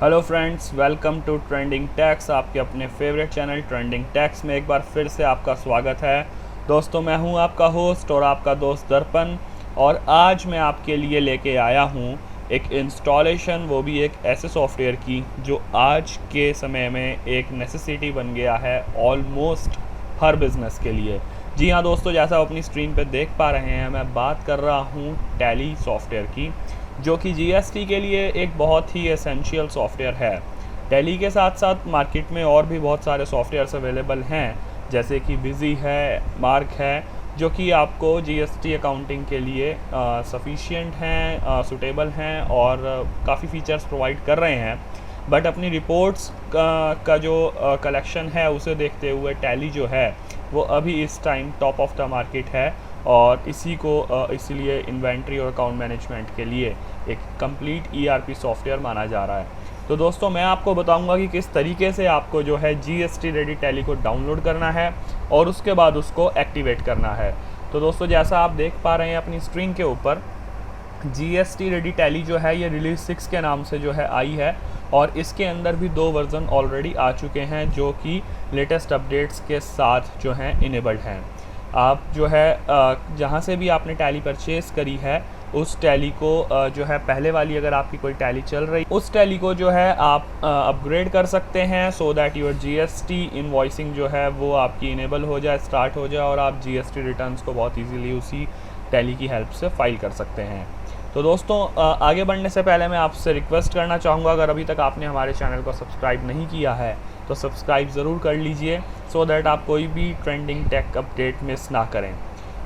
Hello friends, welcome to trending tax. आपके अपने favourite channel trending tax में एक बार फिर से आपका स्वागत है। दोस्तों, मैं हूं आपका होस्ट और आपका दोस्त दर्पण, और आज मैं आपके लिए लेके आया हूं एक इंस्टॉलेशन, वो भी एक ऐसे सॉफ्टवेयर की जो आज के समय में एक नेसेसिटी बन गया है ऑलमोस्ट हर बिज़नेस के लिए। जी हाँ दोस्तों, जैसा आप अपनी स्क्रीन पर देख पा रहे हैं, मैं बात कर रहा हूँ टैली सॉफ्टवेयर की, जो कि जीएसटी के लिए एक बहुत ही एसेंशियल सॉफ्टवेयर है। टैली के साथ साथ मार्केट में और भी बहुत सारे सॉफ्टवेयर्स अवेलेबल हैं, जैसे कि बिजी है, मार्क है, जो कि आपको जीएसटी अकाउंटिंग के लिए सफिशिएंट हैं, सूटेबल हैं और काफ़ी फीचर्स प्रोवाइड कर रहे हैं। बट अपनी रिपोर्ट्स का जो कलेक्शन है उसे देखते हुए टैली जो है वो अभी इस time top of the market है, और इसी को इसीलिए इन्वेंट्री और अकाउंट मैनेजमेंट के लिए एक कंप्लीट ईआरपी सॉफ्टवेयर माना जा रहा है। तो दोस्तों, मैं आपको बताऊंगा कि किस तरीके से आपको जो है जीएसटी रेडी टैली को डाउनलोड करना है और उसके बाद उसको एक्टिवेट करना है। तो दोस्तों, जैसा आप देख पा रहे हैं अपनी स्क्रीन के ऊपर, जीएसटी रेडी टैली जो है ये रिलीज 6 के नाम से जो है आई है, और इसके अंदर भी 2 वर्जन ऑलरेडी आ चुके हैं जो कि लेटेस्ट अपडेट्स के साथ जो हैं इनेबल्ड हैं। आप जो है जहाँ से भी आपने टैली परचेज़ करी है उस टैली को जो है पहले वाली, अगर आपकी कोई टैली चल रही, उस टैली को जो है आप अपग्रेड कर सकते हैं, so that your GST invoicing जो है वो आपकी इनेबल हो जाए, स्टार्ट हो जाए, और आप जीएसटी रिटर्न्स को बहुत इजीली उसी टैली की हेल्प से फाइल कर सकते हैं। तो दोस्तों, आगे बढ़ने से पहले मैं आपसे रिक्वेस्ट करना चाहूँगा, अगर अभी तक आपने हमारे चैनल को सब्सक्राइब नहीं किया है तो सब्सक्राइब ज़रूर कर लीजिए, सो दैट आप कोई भी ट्रेंडिंग टेक अपडेट मिस ना करें।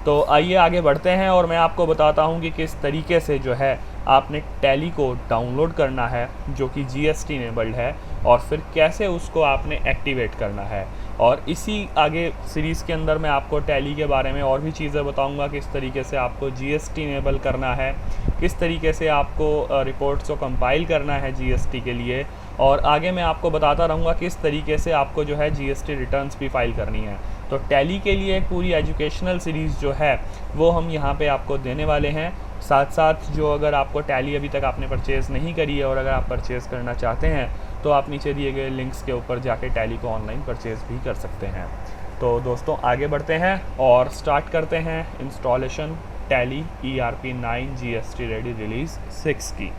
तो आइए आगे बढ़ते हैं और मैं आपको बताता हूं कि किस तरीके से जो है आपने टैली को डाउनलोड करना है जो कि जीएसटी इनेबल्ड है, और फिर कैसे उसको आपने एक्टिवेट करना है। और इसी आगे सीरीज़ के अंदर मैं आपको टैली के बारे में और भी चीज़ें बताऊंगा, किस तरीके से आपको जीएसटी इनेबल करना है, किस तरीके से आपको रिपोर्ट्स को कंपाइल करना है जीएसटी के लिए, और आगे मैं आपको बताता रहूँगा किस तरीके से आपको जो है जीएसटी रिटर्न्स भी फाइल करनी है। तो टैली के लिए एक पूरी एजुकेशनल सीरीज़ जो है वो हम यहाँ पे आपको देने वाले हैं। साथ साथ जो, अगर आपको टैली अभी तक आपने परचेज़ नहीं करी है और अगर आप परचेज़ करना चाहते हैं तो आप नीचे दिए गए लिंक्स के ऊपर जाके टैली को ऑनलाइन परचेज़ भी कर सकते हैं। तो दोस्तों, आगे बढ़ते हैं और स्टार्ट करते हैं installation tally ERP 9 GST ready release 6 की।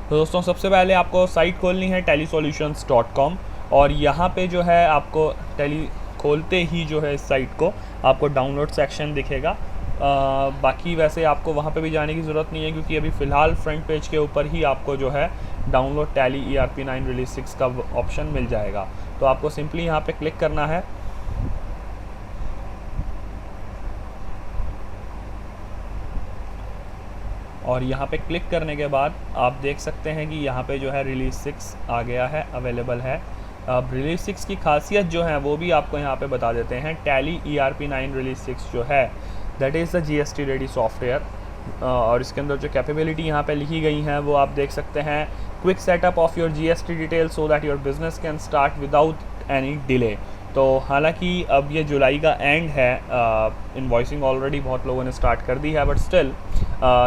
तो दोस्तों, सबसे पहले आपको साइट खोलनी है tellysolutions.com, और यहाँ पे जो है आपको टैली खोलते ही जो है इस साइट को आपको डाउनलोड सेक्शन दिखेगा। बाकी वैसे आपको वहाँ पे भी जाने की ज़रूरत नहीं है, क्योंकि अभी फ़िलहाल फ्रंट पेज के ऊपर ही आपको जो है डाउनलोड टैली ERP 9 रिलीज 6 का ऑप्शन मिल जाएगा। तो आपको सिंपली यहाँ पे क्लिक करना है, और यहाँ पे क्लिक करने के बाद आप देख सकते हैं कि यहाँ पे जो है रिलीज 6 आ गया है, अवेलेबल है। अब रिलीज 6 की खासियत जो है वो भी आपको यहाँ पे बता देते हैं। टैली ERP 9 रिलीज 6 जो है that is the GST ready software, और इसके अंदर जो कैपेबिलिटी यहाँ पे लिखी गई हैं वो आप देख सकते हैं। Quick setup of your GST detail so that your business can start without any delay. तो हालांकि अब ये जुलाई का एंड है, इनवॉइसिंग ऑलरेडी बहुत लोगों ने स्टार्ट कर दी है, बट स्टिल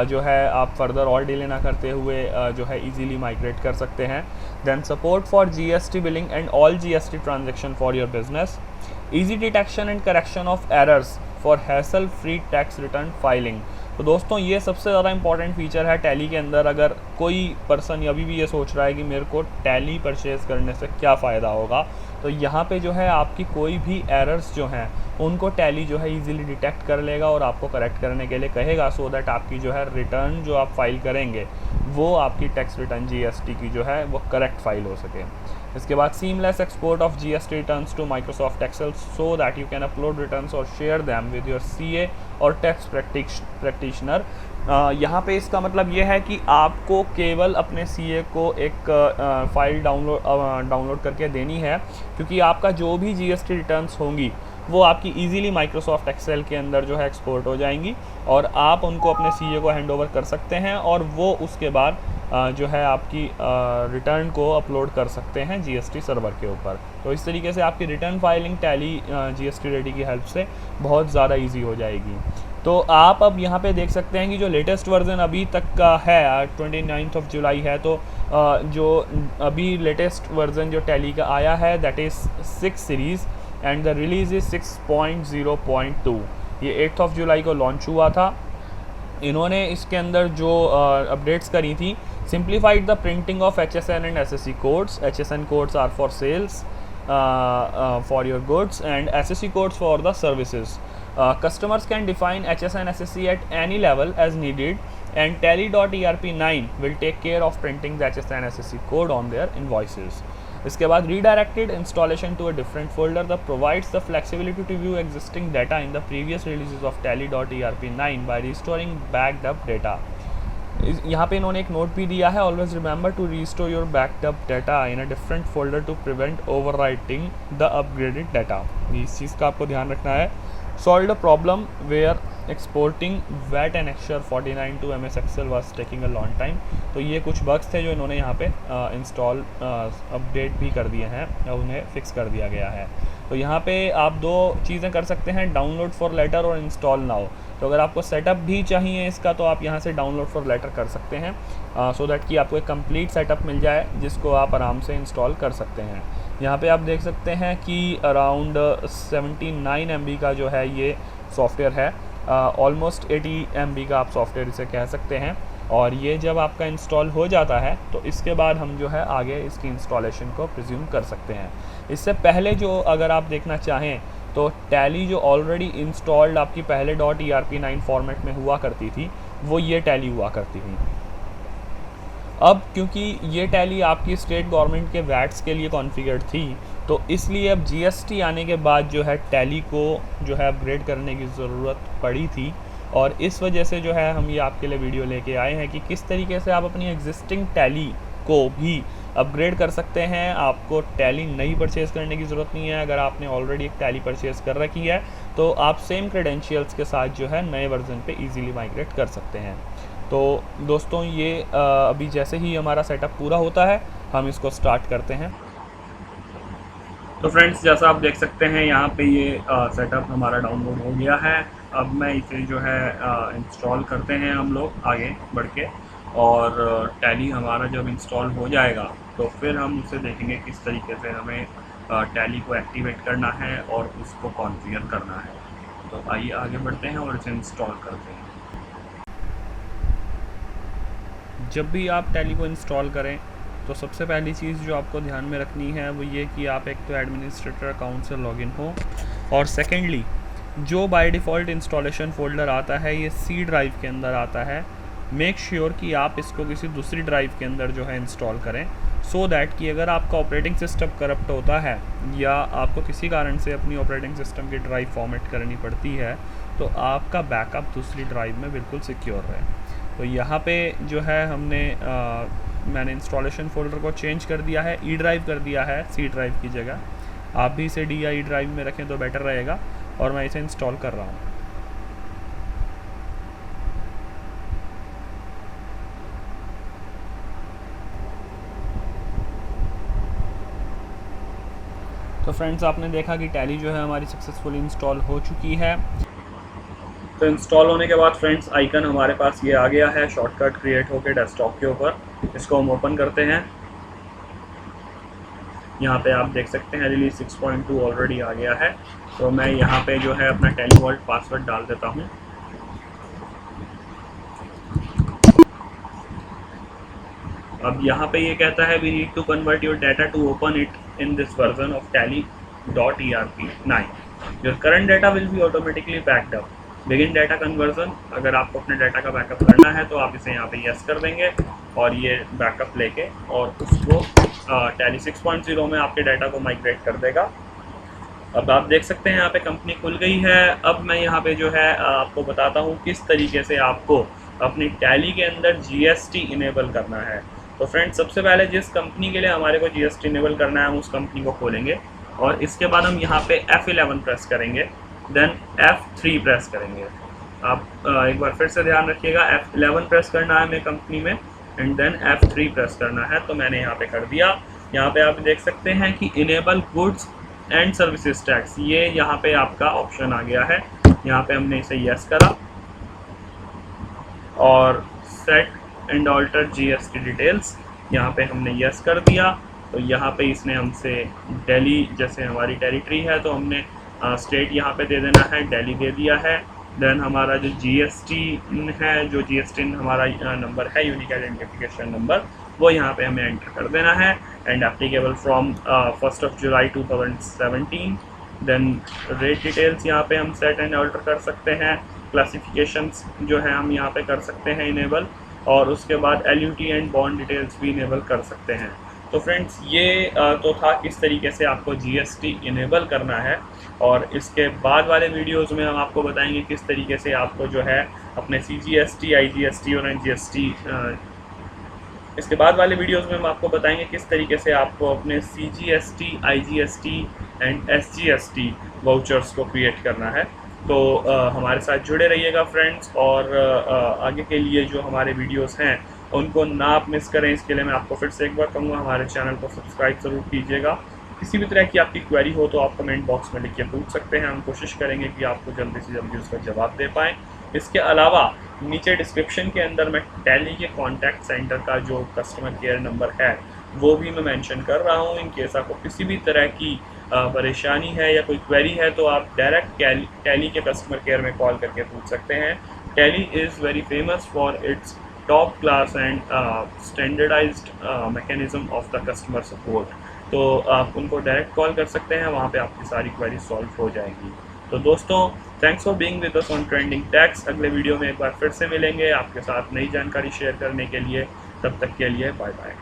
जो है आप फर्दर और डिले ना करते हुए जो है इजीली माइग्रेट कर सकते हैं। Then support for GST billing and all GST transaction for your business, easy detection and correction of errors for hassle free tax return filing. तो दोस्तों, ये सबसे ज़्यादा इंपॉर्टेंट फीचर है टैली के अंदर। अगर कोई पर्सन अभी भी ये सोच रहा है कि मेरे को टैली परचेज़ करने से क्या फ़ायदा होगा, तो यहाँ पे जो है आपकी कोई भी एरर्स जो हैं उनको टैली जो है इजीली डिटेक्ट कर लेगा और आपको करेक्ट करने के लिए कहेगा, सो दैट आपकी जो है रिटर्न जो आप फाइल करेंगे वो आपकी टैक्स रिटर्न जीएसटी की जो है वो करेक्ट फाइल हो सके। इसके बाद seamless export of GST returns to Microsoft Excel so that you can upload returns और share them with your CA और टैक्स प्रैक्टिशनर। यहाँ पे इसका मतलब ये है कि आपको केवल अपने सीए को एक फ़ाइल डाउनलोड करके देनी है, क्योंकि आपका जो भी जीएसटी रिटर्न्स होंगी वो आपकी इजीली माइक्रोसॉफ्ट एक्सेल के अंदर जो है एक्सपोर्ट हो जाएंगी, और आप उनको अपने सीए को हैंडओवर कर सकते हैं, और वो उसके बाद जो है आपकी रिटर्न को अपलोड कर सकते हैं जीएसटी सर्वर के ऊपर। तो इस तरीके से आपकी return filing tally GST ready की हेल्प से बहुत ज़्यादा इजी हो जाएगी। तो आप अब यहाँ पे देख सकते हैं कि जो लेटेस्ट वर्जन अभी तक का है 29 जुलाई है, तो जो अभी लेटेस्ट वर्जन जो टैली का आया है that is 6 series and the release is 6.0.2। ये 8 जुलाई को लॉन्च हुआ था। इन्होंने इसके अंदर जो अपडेट्स करी थी, simplified the printing of HSN and SSC codes. HSN codes are for sales for your goods and SSC codes for the services. Customers can define HSN SSC at any level as needed, and Tally.ERP9 will take care of printing the HSN SSC code on their invoices. इसके बाद redirected installation to a different folder that provides the flexibility to view existing data in the previous releases of Tally.ERP9 by restoring backed up data. यहाँ पे इन्होंने एक note भी दिया है, always remember to restore your backup data in a different folder to prevent overwriting the upgraded data. इस चीज़ का आपको ध्यान रखना है। Solve the problem where exporting VAT and excise 49 to MS Excel was taking a long time. तो ये कुछ बग्स थे जो इन्होंने यहाँ पे इंस्टॉल अपडेट भी कर दिए हैं और उन्हें फिक्स कर दिया गया है। तो यहाँ पे आप दो चीज़ें कर सकते हैं, डाउनलोड फॉर लेटर और इंस्टॉल नाउ। तो अगर आपको सेटअप भी चाहिए इसका तो आप यहाँ से डाउनलोड फॉर लेटर कर सकते हैं सो दैट कि आपको एक कंप्लीट सेटअप मिल जाए जिसको आप आराम से इंस्टॉल कर सकते हैं। यहाँ पे आप देख सकते हैं कि अराउंड 79 MB का जो है ये सॉफ्टवेयर है, ऑलमोस्ट 80 MB का आप सॉफ्टवेयर इसे कह सकते हैं। और ये जब आपका इंस्टॉल हो जाता है तो इसके बाद हम जो है आगे इसकी इंस्टॉलेशन को प्रिज्यूम कर सकते हैं। इससे पहले जो अगर आप देखना चाहें तो टैली जो ऑलरेडी इंस्टॉल्ड आपकी पहले .ERP9 फॉर्मेट में हुआ करती थी वो ये टैली हुआ करती थी। अब क्योंकि ये टैली आपकी स्टेट गवर्नमेंट के वैट्स के लिए कॉन्फ़िगर्ड थी तो इसलिए अब GST आने के बाद जो है टैली को जो है अपग्रेड करने की ज़रूरत पड़ी थी। और इस वजह से जो है हम ये आपके लिए वीडियो लेके आए हैं कि किस तरीके से आप अपनी एग्जिस्टिंग टैली को भी अपग्रेड कर सकते हैं। आपको टैली नई परचेज़ करने की ज़रूरत नहीं है। अगर आपने ऑलरेडी एक टैली परचेज़ कर रखी है तो आप सेम क्रेडेंशियल्स के साथ जो है नए वर्जन पे इजीली माइग्रेट कर सकते हैं। तो दोस्तों ये अभी जैसे ही हमारा सेटअप पूरा होता है हम इसको स्टार्ट करते हैं। तो फ्रेंड्स जैसा आप देख सकते हैं यहाँ पे ये सेटअप हमारा डाउनलोड हो गया है। अब मैं इसे जो है इंस्टॉल करते हैं हम लोग आगे बढ़ के, और टैली हमारा जब इंस्टॉल हो जाएगा तो फिर हम उसे देखेंगे किस तरीके से हमें टैली को एक्टिवेट करना है और उसको कॉन्फ़िगर करना है। तो आइए आगे बढ़ते हैं और इसे इंस्टॉल करते हैं। जब भी आप टैली को इंस्टॉल करें तो सबसे पहली चीज़ जो आपको ध्यान में रखनी है वो ये कि आप एक तो एडमिनिस्ट्रेटर अकाउंट से लॉगिन हो, और सेकेंडली जो बाय डिफ़ॉल्ट इंस्टॉलेशन फ़ोल्डर आता है ये C ड्राइव के अंदर आता है। मेक श्योर कि आप इसको किसी दूसरी ड्राइव के अंदर जो है इंस्टॉल करें सो दैट कि अगर आपका ऑपरेटिंग सिस्टम करप्ट होता है या आपको किसी कारण से अपनी ऑपरेटिंग सिस्टम की ड्राइव फॉर्मेट करनी पड़ती है तो आपका बैकअप दूसरी ड्राइव में बिल्कुल सिक्योर रहे। तो यहाँ पे जो है मैंने इंस्टॉलेशन फ़ोल्डर को चेंज कर दिया है, E ड्राइव कर दिया है C ड्राइव की जगह। आप भी इसे D या E ड्राइव में रखें तो बेटर रहेगा, और मैं इसे इंस्टॉल कर रहा हूँ। तो फ्रेंड्स आपने देखा कि टैली जो है हमारी सक्सेसफुली इंस्टॉल हो चुकी है। तो इंस्टॉल होने के बाद फ्रेंड्स आइकन हमारे पास ये आ गया है, शॉर्टकट क्रिएट होकर डेस्कटॉप के ऊपर। इसको हम ओपन करते हैं। यहाँ पे आप देख सकते हैं रिलीज 6.2 ऑलरेडी आ गया है। तो मैं यहाँ पे जो है अपना टैली वॉल्ट पासवर्ड डाल देता हूँ। अब यहाँ पे ये कहता है we need to convert your data to open it in this version of Tally.ERP9। Your current data will be automatically backed up. Begin data conversion, अगर आपको अपने डाटा का बैकअप करना है तो आप इसे यहाँ पे यस कर देंगे और ये बैकअप लेके और उसको टैली 6.0 में आपके डाटा को माइग्रेट कर देगा। अब आप देख सकते हैं यहाँ पे कंपनी खुल गई है। अब मैं यहाँ पे जो है आपको बताता हूँ किस तरीके से आपको अपनी टैली के अंदर GST इनेबल करना है। तो फ्रेंड्स सबसे पहले जिस कंपनी के लिए हमारे को GST इनेबल करना है हम उस कंपनी को खोलेंगे, और इसके बाद हम यहाँ पे F11 प्रेस करेंगे, देन F3 प्रेस करेंगे। आप एक बार फिर से ध्यान रखिएगा, F11 प्रेस करना है हमें कंपनी में, एंड देन F3 प्रेस करना है। तो मैंने यहाँ पे कर दिया। यहाँ पे आप देख सकते हैं कि enable goods and services tax, ये यहाँ पे आपका ऑप्शन आ गया है। यहाँ पे हमने इसे यस करा और set and alter GST details, यहाँ पे हमने यस कर दिया। तो यहाँ पे इसने हमसे दिल्ली, जैसे हमारी टेरिटरी है तो हमने स्टेट यहाँ पे दे देना है, दिल्ली दे दिया है। देन हमारा जो GST है, जो GST हमारा नंबर है, यूनिक आइडेंटिफिकेशन नंबर, वो यहाँ पे हमें एंटर कर देना है। And applicable from 1 July 2017। Then rate details यहाँ पे हम सेट एंड ऑल्टर कर सकते हैं। क्लासिफिकेशंस जो है हम यहाँ पे कर सकते हैं इनेबल, और उसके बाद LUT एंड बॉन्ड डिटेल्स भी इनेबल कर सकते हैं। तो फ्रेंड्स ये तो था किस तरीके से आपको GST इनेबल करना है, और इसके बाद वाले वीडियोस में हम आपको बताएंगे किस तरीके से आपको जो है अपने CGST, IGST और NGST, इसके बाद वाले वीडियोस में हम आपको बताएंगे किस तरीके से आपको अपने CGST, IGST and SGST vouchers को क्रिएट करना है। तो हमारे साथ जुड़े रहिएगा फ्रेंड्स, और आगे के लिए जो हमारे वीडियोस हैं उनको ना आप मिस करें। इसके लिए मैं आपको फिर से एक बार कहूँगा, हमारे चैनल को सब्सक्राइब ज़रूर कीजिएगा। किसी भी तरह की आपकी क्वेरी हो तो आप कमेंट बॉक्स में लिख के पूछ सकते हैं, हम कोशिश करेंगे कि आपको जल्दी से जल्दी उसका जवाब दे पाएँ। इसके अलावा नीचे डिस्क्रिप्शन के अंदर मैं टैली के कॉन्टैक्ट सेंटर का जो कस्टमर केयर नंबर है वो भी मैं मेंशन कर रहा हूँ। इन केस आपको किसी भी तरह की परेशानी है या कोई क्वेरी है तो आप डायरेक्ट टैली के कस्टमर केयर में कॉल करके पूछ सकते हैं। Tally is very famous for its top class and standardised mechanism of the customer support. तो आप उनको डायरेक्ट कॉल कर सकते हैं, वहाँ पे आपकी सारी क्वेरी सॉल्व हो जाएगी। तो दोस्तों, thanks for being with us on trending tax. अगले वीडियो में एक बार फिर से मिलेंगे आपके साथ नई जानकारी शेयर करने के लिए। तब तक के लिए बाय बाय।